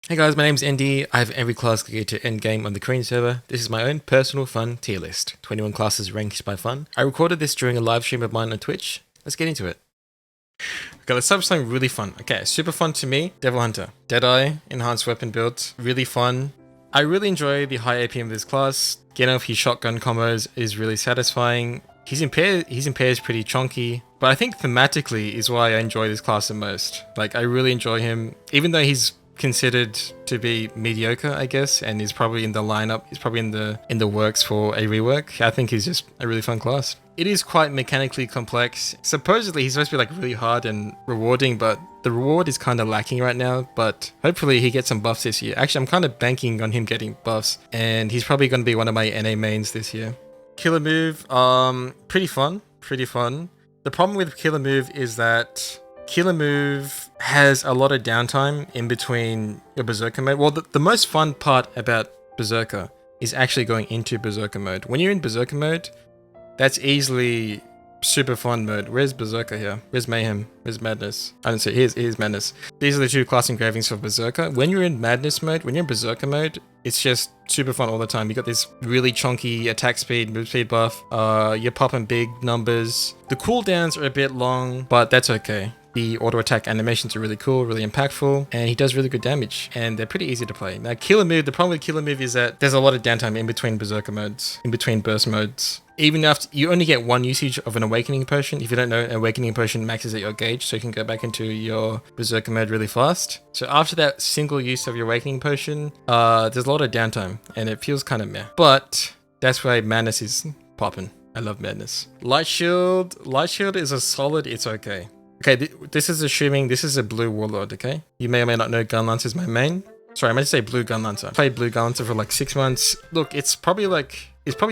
Hey guys, my name's ND. I have every class geared to endgame on the Korean server. This is my own personal fun tier list. 21 classes ranked by fun. I recorded this during a live stream of mine on Twitch. Let's get into it. Okay, let's start with something really fun. Okay, super fun to me, Deadeye. Deadeye, enhanced weapon build, really fun. I really enjoy the high APM of this class. Getting off his shotgun combos is really satisfying. His impair is pretty chunky, but I think thematically is why I enjoy this class the most. Like, I really enjoy him, even though he's considered to be mediocre, I guess, and is probably in the lineup. He's probably in the works for a rework. I think he's just a really fun class. It is quite mechanically complex. Supposedly he's supposed to be like really hard and rewarding, but the reward is kind of lacking right now. But hopefully he gets some buffs this year. Actually, I'm kind of banking on him getting buffs, and he's probably going to be one of my NA mains this year. Killer move, pretty fun. The problem with killer move is that Killer move has a lot of downtime in between your Berserker mode. Well, the most fun part about Berserker is actually going into Berserker mode. When you're in Berserker mode, that's easily super fun mode. Where's Berserker here? Where's Mayhem? Where's Madness? I don't see. Here's Madness. These are the two class engravings for Berserker. When you're in Madness mode, when you're in Berserker mode, it's just super fun all the time. You got this really chunky attack speed, move speed buff. You're popping big numbers. The cooldowns are a bit long, but that's okay. The auto attack animations are really cool, really impactful, and he does really good damage, and they're pretty easy to play. Now, Killer Move, the problem with Killer Move is that there's a lot of downtime in between Berserker modes, in between burst modes. Even after you only get one usage of an Awakening Potion. If you don't know, an Awakening Potion maxes at your gauge, so you can go back into your Berserker mode really fast. So after that single use of your Awakening Potion, there's a lot of downtime, and it feels kind of meh. But that's why Madness is popping. I love Madness. Light Shield is a solid, it's okay. Okay, this is assuming this is a blue warlord, okay? You may or may not know Gunlancer is my main. Sorry, I meant to say blue Gunlancer. I played blue Gunlancer for like 6 months. Look, it's probably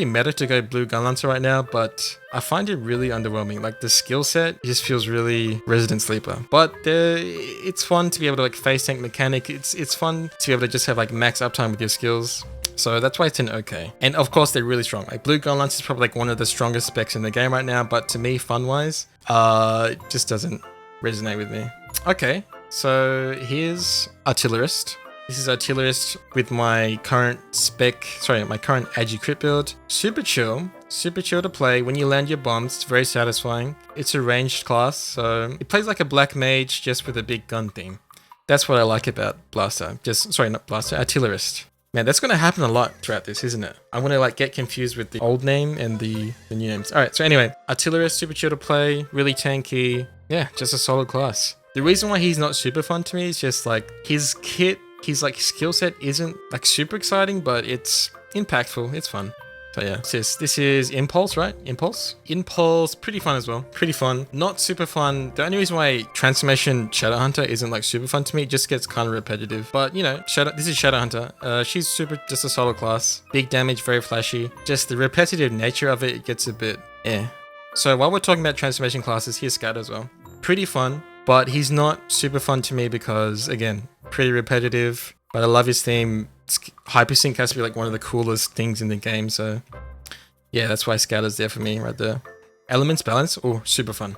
meta to go blue Gunlancer right now, but I find it really underwhelming. Like, the skill set just feels really Resident Sleeper. But it's fun to be able to like face tank mechanic. It's fun to be able to just have like max uptime with your skills. So that's why it's an okay. And of course, they're really strong. Like, blue Gunlancer is probably like one of the strongest specs in the game right now, but to me, fun-wise, it just doesn't resonate with me. Okay, so here's Artillerist. This is Artillerist with my current my current Agi crit build. Super chill to play. When you land your bombs, it's very satisfying. It's a ranged class, so it plays like a black mage just with a big gun theme. That's what I like about Artillerist. Man, that's going to happen a lot throughout this, isn't it? I'm going to like get confused with the old name and the new names. All right, so anyway, Artillerist, super chill to play, really tanky. Yeah, just a solid class. The reason why he's not super fun to me is just like his kit, his like skill set isn't like super exciting, but it's impactful. It's fun. So yeah, this is Impulse, right? Impulse, pretty fun as well. Pretty fun, not super fun. The only reason why Transformation Shadowhunter isn't like super fun to me, it just gets kind of repetitive. But you know, this is Shadowhunter. She's just a solid class. Big damage, very flashy. Just the repetitive nature of it gets a bit eh. So while we're talking about transformation classes, here's Scat as well. Pretty fun, but he's not super fun to me because, again, pretty repetitive. But I love his theme. Hypersync has to be like one of the coolest things in the game, so yeah, that's why Scatter's there for me right there. Elements balance, oh, super fun.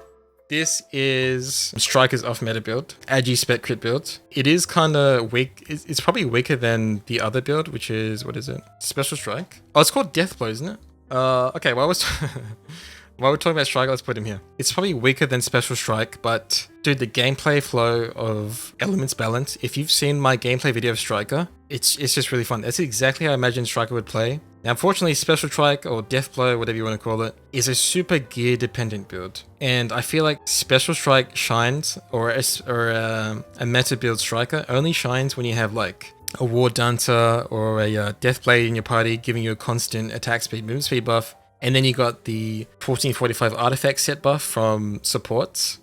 This is Striker's off-meta build, Agi spec crit build. It is kind of weak. It's probably weaker than the other build, which is, what is it? Special Strike? Oh, it's called Deathblade, isn't it? Okay, while we're talking about Striker, let's put him here. It's probably weaker than Special Strike, but dude, the gameplay flow of Elements Balance, if you've seen my gameplay video of Striker, it's just really fun. That's exactly how I imagine Striker would play. Now, unfortunately, Special Strike or Death Blow, whatever you want to call it, is a super gear dependent build. And I feel like Special Strike shines, or a meta build Striker only shines when you have like a Wardancer or a Deathblade in your party giving you a constant attack speed, movement speed buff. And then you got the 1445 artifact set buff from supports.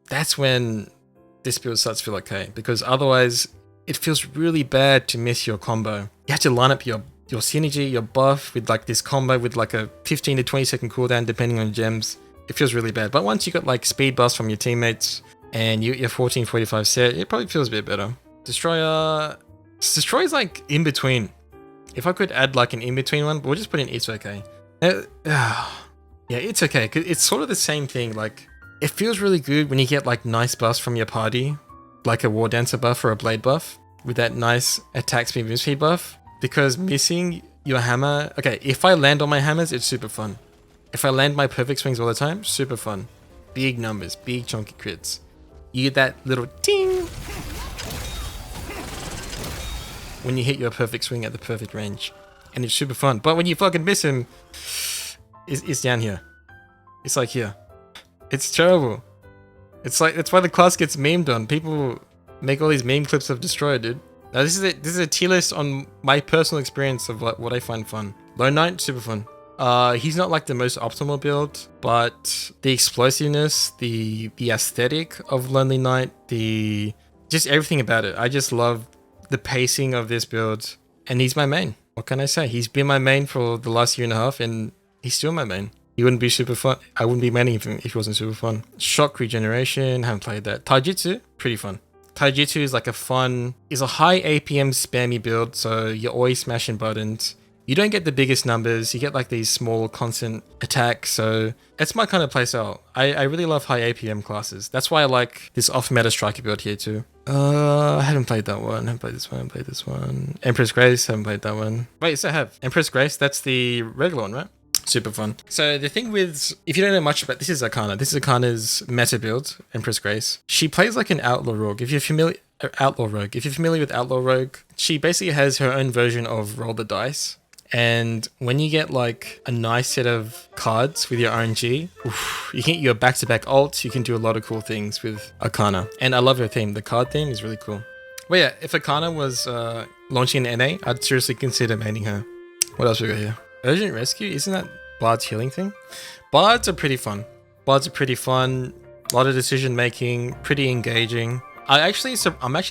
That's when this build starts to feel okay, because otherwise it feels really bad to miss your combo. You have to line up your synergy, your buff with like this combo with like a 15 to 20 second cooldown depending on gems. It feels really bad. But once you got like speed buffs from your teammates and your 1445 set, it probably feels a bit better. Destroyer's like in between. If I could add like an in between one, but we'll just put in it's okay. Yeah, it's okay. 'Cause it's sort of the same thing. Like, it feels really good when you get like nice buffs from your party, like a Wardancer buff or a Blade buff. with that nice attack speed move speed buff. Because missing your hammer... Okay, if I land on my hammers, it's super fun. If I land my perfect swings all the time, super fun. Big numbers, big chunky crits. You get that little ting when you hit your perfect swing at the perfect range. And it's super fun. But when you fucking miss him, it's down here. It's like here. It's terrible. It's like, that's why the class gets memed on. People make all these meme clips of Destroyer, dude. Now this is a tier list on my personal experience of what I find fun. Lone Knight, super fun. He's not like the most optimal build, but the explosiveness, the aesthetic of Lonely Knight, just everything about it. I just love the pacing of this build, and he's my main. What can I say? He's been my main for the last year and a half, and he's still my main. He wouldn't be super fun. I wouldn't be maining him if he wasn't super fun. Shock regeneration, haven't played that. Taijutsu, pretty fun. Taijutsu is like a high APM spammy build, so you're always smashing buttons. You don't get the biggest numbers, you get like these small constant attacks, so that's my kind of playstyle. I really love high APM classes. That's why I like this off-meta striker build here too. I haven't played that one, haven't played this one. Empress Grace, haven't played that one. Wait, yes I have. Empress Grace, that's the regular one, right? Super fun. So the thing with, if you don't know much about, this is Arcana's meta build, Empress Grace. She plays like an outlaw rogue. If you're familiar with outlaw rogue, she basically has her own version of roll the dice. And when you get like a nice set of cards with your RNG, you can get your back-to-back ults, you can do a lot of cool things with Arcana. And I love her theme. The card theme is really cool. But yeah, if Arcana was launching an NA, I'd seriously consider maining her. What else we got here? Urgent Rescue? Isn't that Bard's healing thing? Bards are pretty fun. A lot of decision making, pretty engaging. I'm actually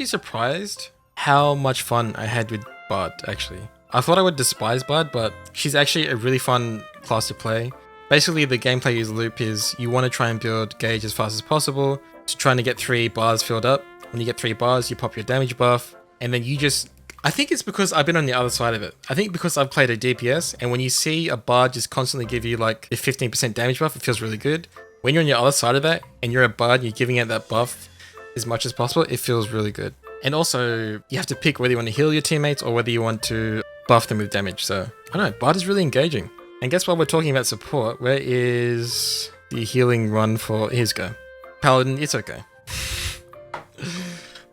surprised how much fun I had with Bard, actually. I thought I would despise Bard, but she's actually a really fun class to play. Basically, the gameplay loop is you want to try and build gauge as fast as possible, to trying to get 3 bars filled up. When you get 3 bars, you pop your damage buff, and then you just... I think it's because I've been on the other side of it. I think because I've played a DPS, and when you see a bard just constantly give you like a 15% damage buff, it feels really good. When you're on the other side of that, and you're a bard, and you're giving out that buff as much as possible, it feels really good. And also, you have to pick whether you want to heal your teammates or whether you want to buff them with damage. So, I don't know, Bard is really engaging. And guess what, we're talking about support. Where is the healing run for... Here's go. Paladin, it's okay.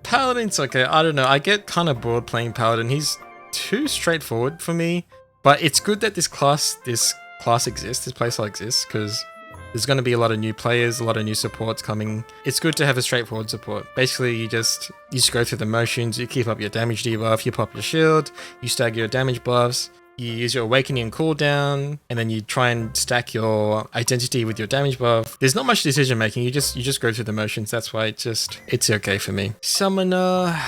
Paladin's okay. I don't know, I get kind of bored playing Paladin. He's too straightforward for me. But it's good that this class exists, this playstyle exists, because there's going to be a lot of new players, a lot of new supports coming. It's good to have a straightforward support. Basically, you just go through the motions, you keep up your damage debuff, you pop your shield, you stagger your damage buffs, you use your awakening cooldown, and then you try and stack your identity with your damage buff. There's not much decision making, you just go through the motions. That's why it's okay for me. Summoner,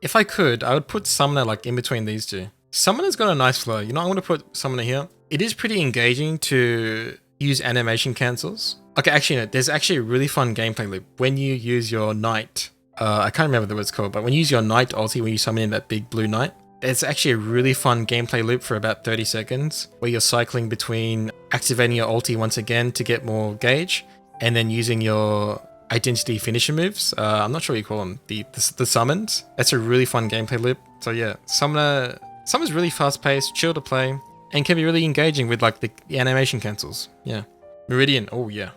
if I could, I would put Summoner like in between these two. Summoner's got a nice flow. You know, I'm going to put Summoner here. It is pretty engaging to use animation cancels. Okay, actually no, there's actually a really fun gameplay loop when you use your knight. I can't remember what it's called, but when you use your knight ulti, when you summon in that big blue knight, it's actually a really fun gameplay loop for about 30 seconds where you're cycling between activating your ulti once again to get more gauge and then using your identity finisher moves. I'm not sure what you call them, the summons. That's a really fun gameplay loop. So yeah, Summoner's really fast paced, chill to play, and can be really engaging with like the animation cancels. Yeah. Meridian. Oh yeah.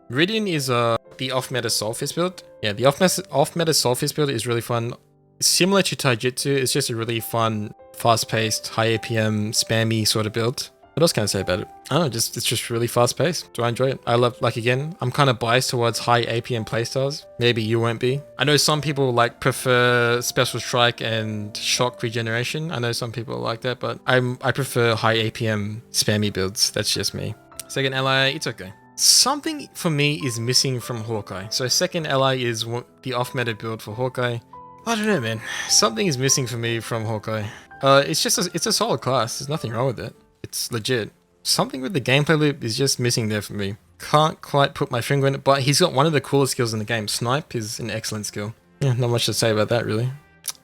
Meridian is the off-meta Soulfist build. Yeah, the off-meta Soulfist build is really fun. Similar to Taijutsu, it's just a really fun, fast-paced, high APM, spammy sort of build. What else can I say about it? I don't know, it's just really fast-paced. Do I enjoy it? I love, like again, I'm kind of biased towards high APM playstyles. Maybe you won't be. I know some people like prefer Special Strike and Shock regeneration. I know some people like that, but I prefer high APM spammy builds. That's just me. Second ally, it's okay. Something for me is missing from Hawkeye. So second ally is the off-meta build for Hawkeye. I don't know, man. Something is missing for me from Hawkeye. It's a solid class. There's nothing wrong with it. It's legit. Something with the gameplay loop is just missing there for me. Can't quite put my finger on it, but he's got one of the coolest skills in the game. Snipe is an excellent skill. Yeah, not much to say about that, really.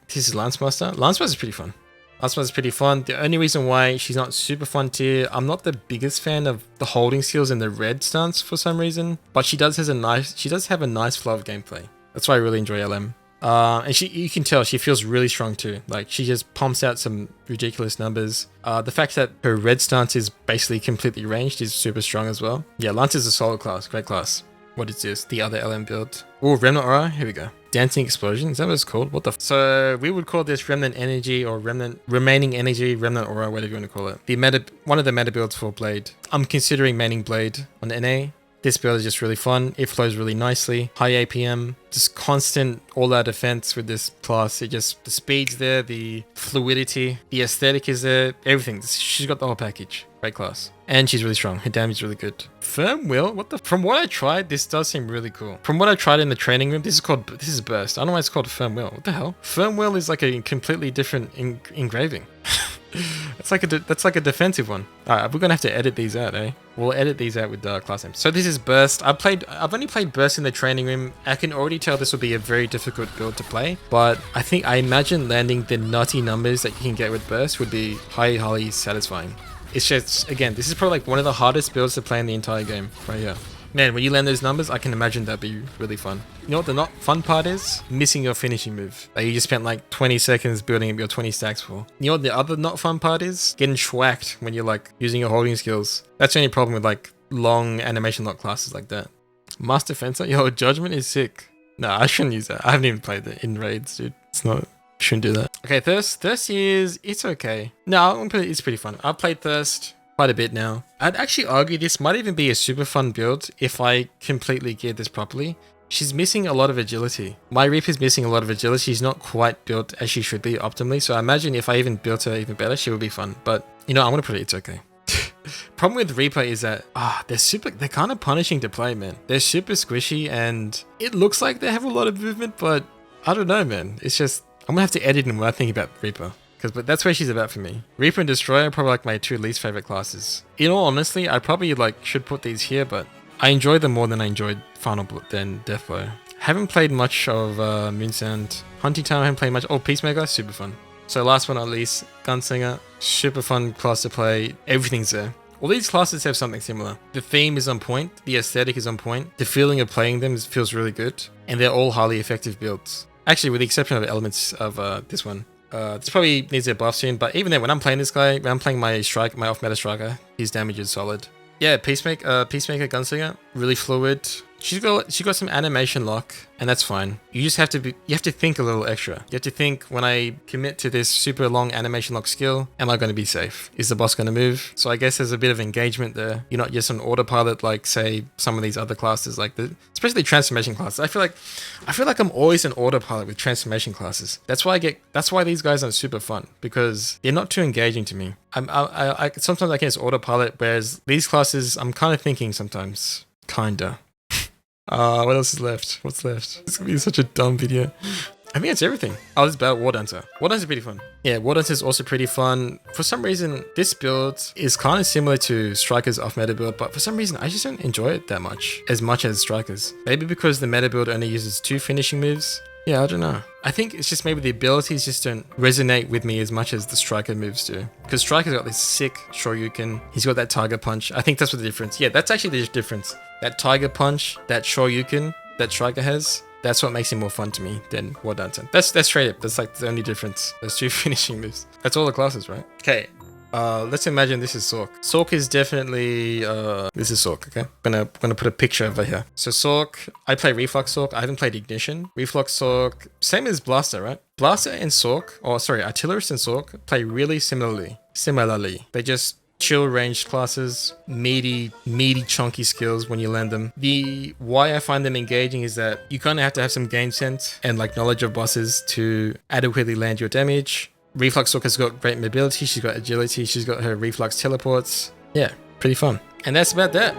This is Lancemaster. Lancemaster is pretty fun. Lancemaster is pretty fun. The only reason why she's not super fun tier, I'm not the biggest fan of the holding skills in the red stance for some reason, but she does have a nice flow of gameplay. That's why I really enjoy LM. And you can tell she feels really strong too. Like she just pumps out some ridiculous numbers. The fact that her red stance is basically completely ranged is super strong as well. Yeah, Lance is a solid class, great class. What is this? The other LM build. Oh, Remnant Aura, here we go. Dancing Explosion, is that what it's called? What the so we would call this Remnant Energy or Remaining Energy, Remnant Aura, whatever you want to call it. One of the meta builds for Blade. I'm considering maining Blade on NA. This build is just really fun. It flows really nicely. High APM, just constant all-out defense with this class. The speed's there, the fluidity, the aesthetic is there, everything. She's got the whole package. Great class. And she's really strong. Her damage is really good. Firm Will? From what I tried, this does seem really cool. From what I tried in the training room, this is Burst. I don't know why it's called Firm Will. What the hell? Firm Will is like a completely different engraving. That's like a defensive one. Alright, we're gonna have to edit these out, eh? We'll edit these out with class names. So this is Burst. I've only played Burst in the training room. I can already tell this will be a very difficult build to play, but I imagine landing the nutty numbers that you can get with Burst would be highly satisfying. It's just, again, this is probably like one of the hardest builds to play in the entire game right here. Man, when you land those numbers, I can imagine that'd be really fun. You know what the not fun part is? Missing your finishing move that you just spent like 20 seconds building up your 20 stacks for. You know what the other not fun part is? Getting schwacked when you're like using your holding skills. That's the only problem with like long animation lock classes like that. Master Fencer? Yo, Judgment is sick. No, I shouldn't use that. I haven't even played it in raids, dude. It's not... Shouldn't do that. Okay, Thirst is... It's okay. No, it's pretty fun. I've played Thirst quite a bit now. I'd actually argue this might even be a super fun build if I completely geared this properly. She's missing a lot of agility. My Reaper's missing a lot of agility. She's not quite built as she should be optimally. So I imagine if I even built her even better, she would be fun. But, you know, I'm going to put it, it's okay. Problem with Reaper is that they're kind of punishing to play, man. They're super squishy and it looks like they have a lot of movement, but I don't know, man. It's just... I'm gonna have to edit in when I think about Reaper, but that's where she's about for me. Reaper and Destroyer are probably like my two least favorite classes. In all honesty, I probably should put these here, but I enjoy them more than I enjoyed Deathblade. Haven't played much of Moonsand. Hunting Time I haven't played much. Oh, Peacemaker, super fun. So last but not least, Gunslinger, super fun class to play. Everything's there. All these classes have something similar. The theme is on point, the aesthetic is on point, the feeling of playing them feels really good, and they're all highly effective builds. Actually, with the exception of elements of this one. This probably needs a buff soon, but even then, when I'm playing this guy, when I'm playing my off-meta striker, his damage is solid. Yeah, Peacemaker Gunslinger, really fluid. She got some animation lock, and that's fine. You have to think a little extra. You have to think, when I commit to this super long animation lock skill, am I going to be safe? Is the boss going to move? So I guess there's a bit of engagement there. You're not just on autopilot like, say, some of these other classes, like especially transformation classes. I feel like I'm always on autopilot with transformation classes. That's why these guys are super fun, because they're not too engaging to me. Sometimes I can just autopilot, whereas these classes, I'm kind of thinking sometimes, kinda. What else is left? What's left? It's gonna be such a dumb video. I think that's everything. Oh, this is about Wardancer. Wardancer is pretty fun. Yeah, Wardancer is also pretty fun. For some reason, this build is kind of similar to Striker's off-meta build, but for some reason, I just don't enjoy it that much as Striker's. Maybe because the meta build only uses 2 finishing moves. Yeah, I don't know. I think it's just maybe the abilities just don't resonate with me as much as the Striker moves do. Because Striker's got this sick Shoryuken. He's got that Tiger Punch. I think that's what the difference. Yeah, that's actually the difference. That Tiger Punch, that Shoryuken that Striker has, that's what makes him more fun to me than Wardancer. That's straight up. That's like the only difference. Those 2 finishing moves. That's all the classes, right? Okay. Let's imagine this is Sork. Sork is definitely, this is Sork, okay? I'm gonna put a picture over here. So Sork, I play Reflux Sork. I haven't played Ignition. Reflux Sork, same as Blaster, right? Blaster and Sork, Artillerist and Sork play really similarly. They just chill ranged classes, meaty chunky skills when you land them. Why I find them engaging is that you kind of have to have some game sense and like knowledge of bosses to adequately land your damage. Reflux Sork has got great mobility, she's got agility, she's got her reflux teleports. Yeah, pretty fun. And that's about that.